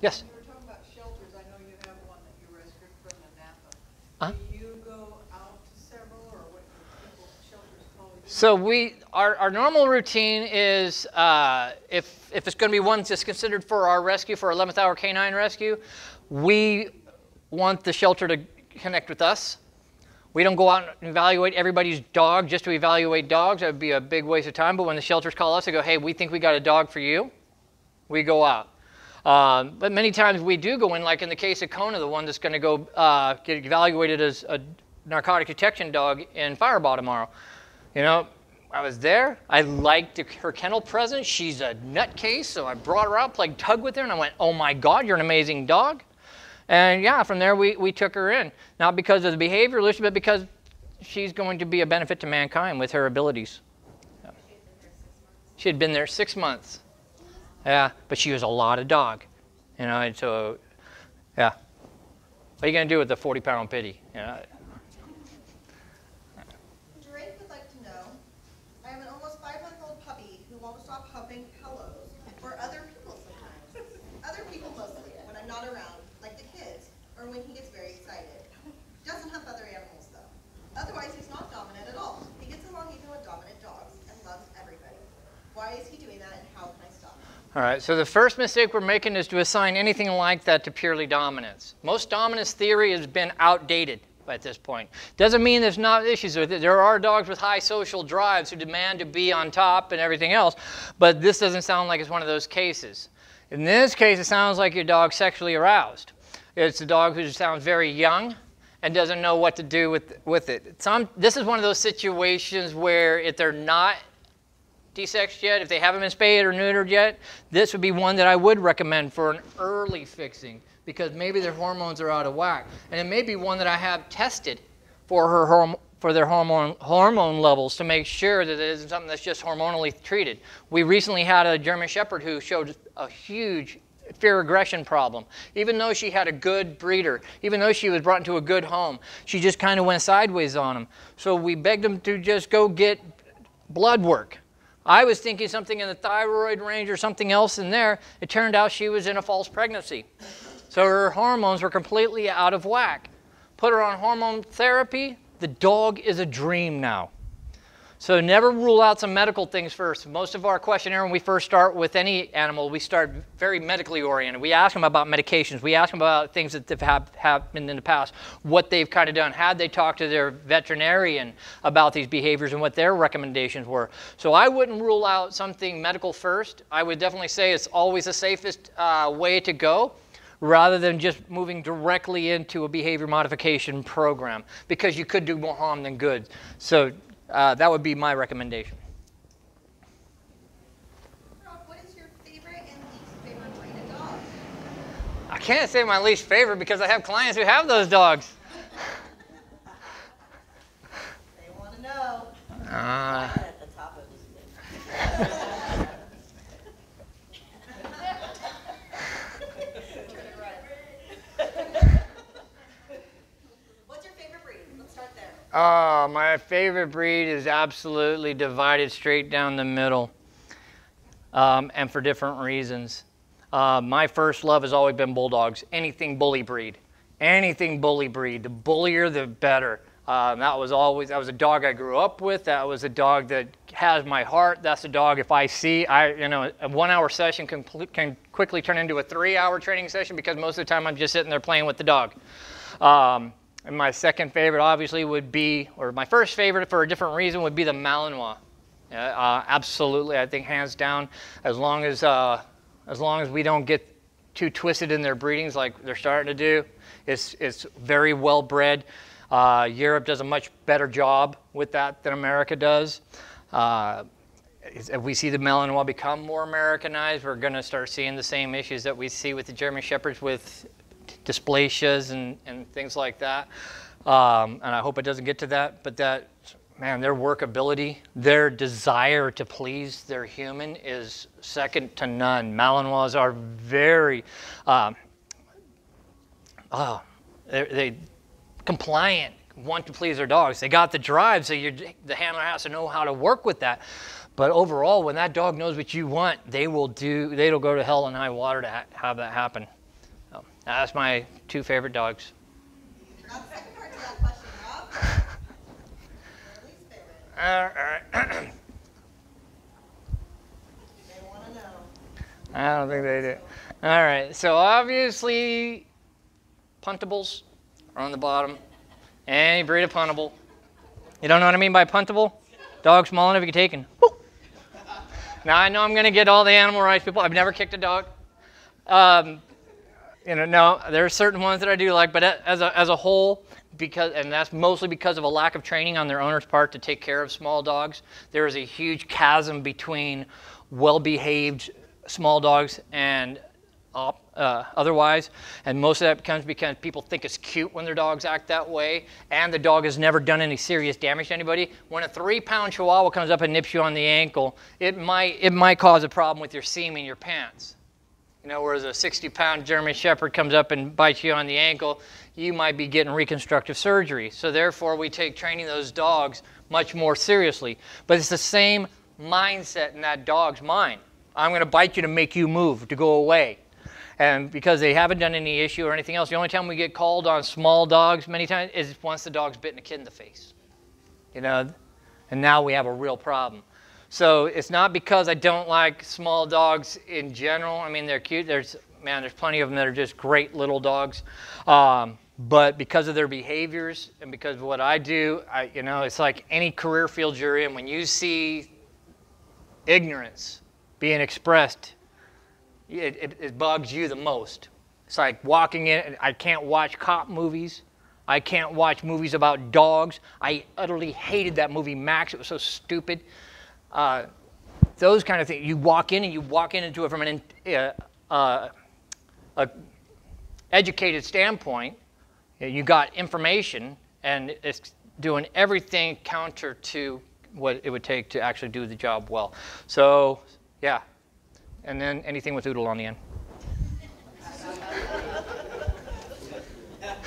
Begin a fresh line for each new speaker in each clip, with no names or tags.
Yes?
You were talking about shelters. I know you have one that you rescued from the Napa.
Uh-huh.
Do you go out to several, or what do people's shelters call you?
So our normal routine is if it's going to be one that's considered for our rescue, for our 11th hour K9 rescue, we want the shelter to connect with us. We don't go out and evaluate everybody's dog just to evaluate dogs. That would be a big waste of time. But when the shelters call us, they go, hey, we think we got a dog for you. We go out. But many times we do go in, like in the case of Kona, the one that's going to go get evaluated as a narcotic detection dog in Firebaugh tomorrow. You know, I was there. I liked her kennel presence. She's a nutcase, so I brought her out, played tug with her, and I went, oh my God, you're an amazing dog. And yeah, from there we took her in. Not because of the behavior issue, but because she's going to be a benefit to mankind with her abilities. Yeah. She had been there 6 months. Yeah, but she was a lot of dog. You know, and so, yeah. What are you going to do with the 40-pound pity? You know?
Drake would like to know, I have an almost 5-month-old puppy who won't stop huffing pillows for other people sometimes. Other people mostly, when I'm not around, like the kids, or when he gets very excited. Doesn't huff other animals though. Otherwise, he's not dominant at all. He gets along even with dominant dogs and loves everybody. Why is he doing that, and how can I stop him?
All right, so the first mistake we're making is to assign anything like that to purely dominance. Most dominance theory has been outdated at this point. Doesn't mean there's not issues with it. There are dogs with high social drives who demand to be on top and everything else, but this doesn't sound like it's one of those cases. In this case, it sounds like your dog's sexually aroused. It's a dog who sounds very young and doesn't know what to do with it. This is one of those situations where if they're not desexed yet, if they haven't been spayed or neutered yet, this would be one that I would recommend for an early fixing because maybe their hormones are out of whack. And it may be one that I have tested for their hormone levels to make sure that it isn't something that's just hormonally treated. We recently had a German Shepherd who showed a huge fear aggression problem. Even though she had a good breeder, even though she was brought into a good home, she just kind of went sideways on him. So we begged him to just go get blood work. I was thinking something in the thyroid range or something else in there. It turned out she was in a false pregnancy. So her hormones were completely out of whack. Put her on hormone therapy, the dog is a dream now. So never rule out some medical things first. Most of our questionnaire when we first start with any animal, we start very medically oriented. We ask them about medications. We ask them about things that have happened in the past, what they've kind of done. Had they talked to their veterinarian about these behaviors and what their recommendations were. So I wouldn't rule out something medical first. I would definitely say it's always the safest way to go, rather than just moving directly into a behavior modification program, because you could do more harm than good. So that would be my recommendation.
Rob, what is your favorite and least favorite breed of dog?
I can't say my least favorite because I have clients who have those dogs.
They want to know.
At the top of his list.
What's your favorite breed? Let's start there.
My favorite breed is absolutely divided straight down the middle, and for different reasons. My first love has always been bulldogs. Anything bully breed. Anything bully breed. The bullier, the better. That was a dog I grew up with. That was a dog that has my heart. That's a dog if I see, a 1 hour session can quickly turn into a 3 hour training session because most of the time I'm just sitting there playing with the dog. And my second favorite obviously would be, or my first favorite for a different reason would be the Malinois. Absolutely, I think hands down, as long as we don't get too twisted in their breedings like they're starting to do, it's very well bred. Europe does a much better job with that than America does. If we see the Malinois become more Americanized, we're going to start seeing the same issues that we see with the German Shepherds with dysplasias and things like that. And I hope it doesn't get to that, but man, their workability, their desire to please their human is second to none. Malinois are very, they compliant, want to please their dogs. They got the drive, so the handler has to know how to work with that. But overall, when that dog knows what you want, they'll go to hell and high water to have that happen. So, that's my 2 favorite dogs.
Forgot the second part to that question, Rob. Your least favorite.
All right.
They want to know.
I don't think they do. All right, so obviously, puntables are on the bottom. Any breed of puntable. You don't know what I mean by puntable? Dog small enough you can take and whoo. Now I know I'm going to get all the animal rights people. I've never kicked a dog. You know, no, there are certain ones that I do like, but as a whole, and that's mostly because of a lack of training on their owner's part to take care of small dogs. There is a huge chasm between well-behaved small dogs and otherwise, and most of that becomes because people think it's cute when their dogs act that way, and the dog has never done any serious damage to anybody. When a 3-pound Chihuahua comes up and nips you on the ankle, it might cause a problem with your seam in your pants. You know, whereas a 60-pound German Shepherd comes up and bites you on the ankle, you might be getting reconstructive surgery. So therefore, we take training those dogs much more seriously. But it's the same mindset in that dog's mind. I'm going to bite you to make you move, to go away. And because they haven't done any issue or anything else, the only time we get called on small dogs many times is once the dog's bitten a kid in the face. You know, and now we have a real problem. So it's not because I don't like small dogs in general. I mean, they're cute. There's plenty of them that are just great little dogs. But because of their behaviors and because of what I do, you know, it's like any career field you're in. When you see ignorance being expressed, it bugs you the most. It's like walking in. I can't watch cop movies. I can't watch movies about dogs. I utterly hated that movie, Max. It was so stupid. Those kind of things. You walk in and you walk into it from an educated standpoint. You got information, and it's doing everything counter to what it would take to actually do the job well. So, yeah. And then anything with oodle on the end.
We have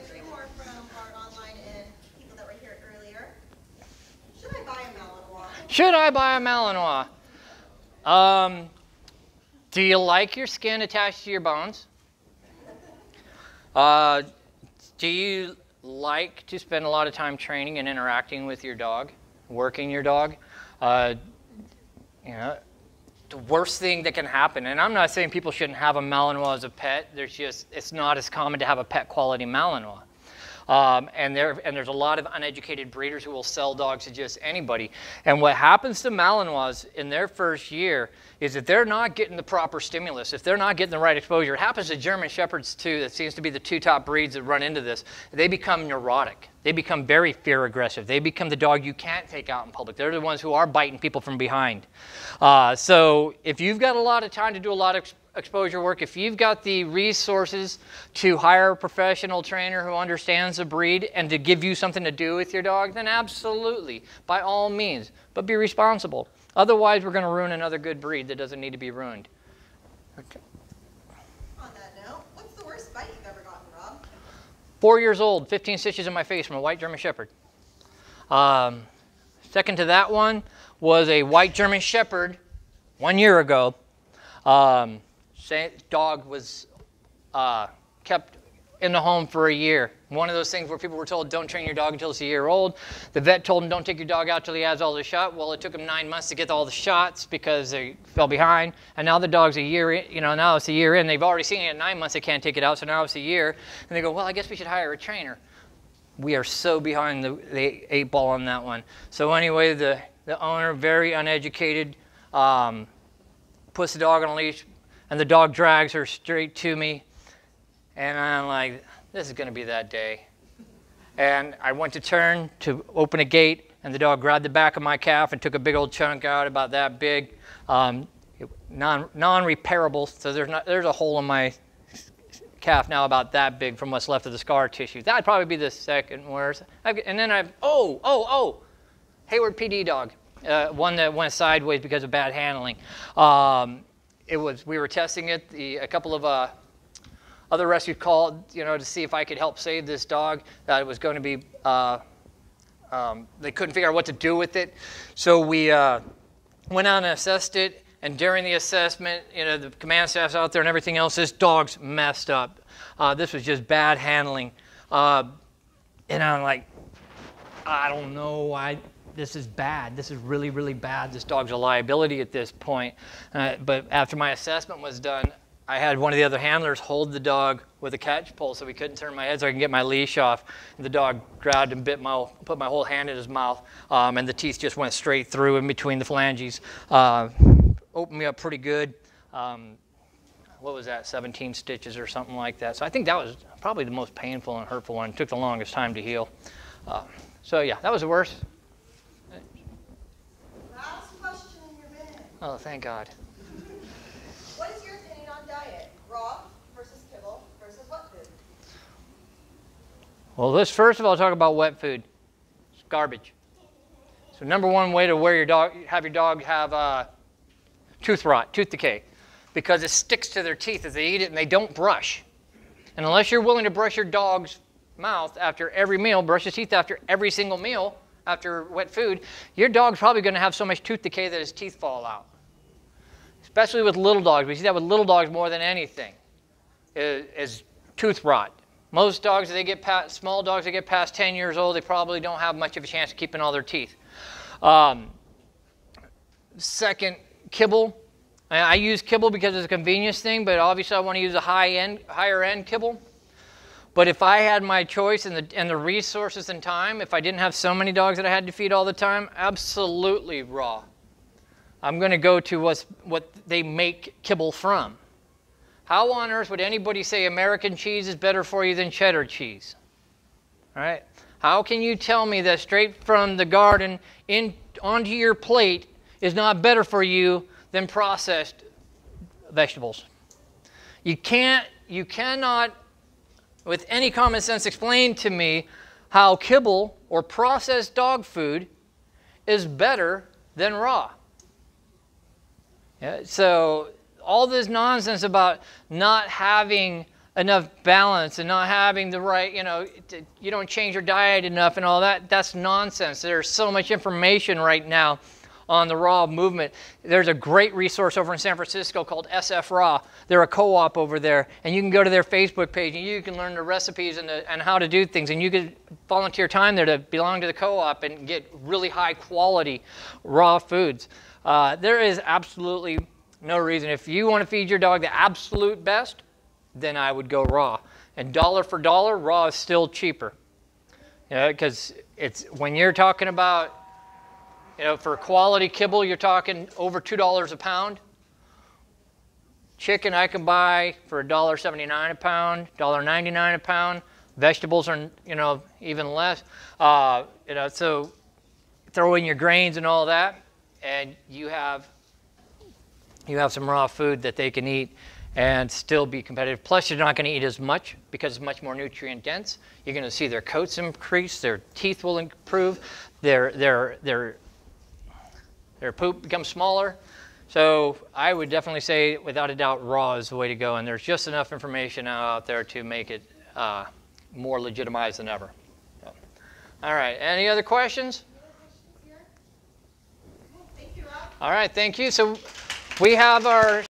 3 more from our online and people that were here earlier. Should I buy a Malinois?
Should I buy a Malinois? Do you like your skin attached to your bones? Do you like to spend a lot of time training and interacting with your dog, working your dog? You know, the worst thing that can happen, and I'm not saying people shouldn't have a Malinois as a pet. It's not as common to have a pet quality Malinois. And there's a lot of uneducated breeders who will sell dogs to just anybody. And what happens to Malinois in their first year is that they're not getting the proper stimulus. If they're not getting the right exposure, it happens to German Shepherds too. That seems to be the 2 top breeds that run into this. They become neurotic. They become very fear aggressive. They become the dog you can't take out in public. They're the ones who are biting people from behind. So if you've got a lot of time to do a lot of exposure work, if you've got the resources to hire a professional trainer who understands the breed and to give you something to do with your dog, then absolutely, by all means, but be responsible. Otherwise, we're going to ruin another good breed that doesn't need to be ruined. Okay.
On that note, what's the worst bite you've ever gotten, Rob?
4 years old, 15 stitches in my face from a white German Shepherd. Second to that one was a white German Shepherd 1 year ago. Dog was kept in the home for a year. One of those things where people were told, don't train your dog until it's a year old. The vet told him, don't take your dog out till he has all the shots. Well, it took him 9 months to get all the shots because they fell behind. And now the dog's a year in, you know, now it's a year in. They've already seen it at 9 months, they can't take it out, so now it's a year. And they go, well, I guess we should hire a trainer. We are so behind the 8 ball on that one. So anyway, the owner, very uneducated, puts the dog on a leash, and the dog drags her straight to me. And I'm like, this is going to be that day. And I went to turn to open a gate, and the dog grabbed the back of my calf and took a big old chunk out about that big, non-repairable. So there's a hole in my calf now about that big from what's left of the scar tissue. That'd probably be the second worst. And then Hayward PD dog, one that went sideways because of bad handling. We were testing it. A couple of other rescues called, you know, to see if I could help save this dog. That it was going to be, they couldn't figure out what to do with it. So we went out and assessed it, And during the assessment, you know, the command staff's out there and everything else, this dog's messed up. This was just bad handling. And I'm like, I don't know why this is bad. This is really, really bad. This dog's a liability at this point. But after my assessment was done, I had one of the other handlers hold the dog with a catch pole so he couldn't turn my head so I can get my leash off. And the dog grabbed and put my whole hand in his mouth, and the teeth just went straight through in between the phalanges. Opened me up pretty good. What was that, 17 stitches or something like that. So I think that was probably the most painful and hurtful one. It took the longest time to heal. So yeah, that was the worst.
Last question in your bin.
Oh, thank God.
What is your opinion on diet? Raw versus kibble versus wet food?
Well, let's first of all talk about wet food. It's garbage. So number one way to have your dog have tooth rot, tooth decay, because it sticks to their teeth as they eat it and they don't brush. And unless you're willing to brush your dog's mouth after every meal, brush his teeth after every single meal after wet food, your dog's probably going to have so much tooth decay that his teeth fall out. Especially with little dogs. We see that with little dogs more than anything, is tooth rot. Most dogs, small dogs that get past 10 years old, they probably don't have much of a chance of keeping all their teeth. Second, kibble. I use kibble because it's a convenience thing, but obviously I want to use a higher end kibble. But if I had my choice and the resources and time, if I didn't have so many dogs that I had to feed all the time, absolutely raw. I'm going to go to what they make kibble from. How on earth would anybody say American cheese is better for you than cheddar cheese? All right? How can you tell me that straight from the garden onto your plate is not better for you than processed vegetables? You cannot, with any common sense, explain to me how kibble or processed dog food is better than raw. Yeah, so all this nonsense about not having enough balance and not having the right, you don't change your diet enough and all that, that's nonsense. There's so much information right now on the raw movement. There's a great resource over in San Francisco called SF Raw. They're a co-op over there, and you can go to their Facebook page and you can learn the recipes and how to do things, and you can volunteer time there to belong to the co-op and get really high quality raw foods. There is absolutely no reason. If you want to feed your dog the absolute best, then I would go raw. And dollar for dollar, raw is still cheaper. Because when you're talking about, for quality kibble, you're talking over $2 a pound. Chicken I can buy for $1.79 a pound, $1.99 a pound. Vegetables are, even less. So throw in your grains and all that, and you have some raw food that they can eat and still be competitive. Plus, you're not going to eat as much because it's much more nutrient dense. You're going to see their coats increase, their teeth will improve, their poop becomes smaller. So I would definitely say, without a doubt, raw is the way to go. And there's just enough information out there to make it more legitimized than ever. So, all right, any other questions?
Thank you, Rob.
All right, thank you. So we have our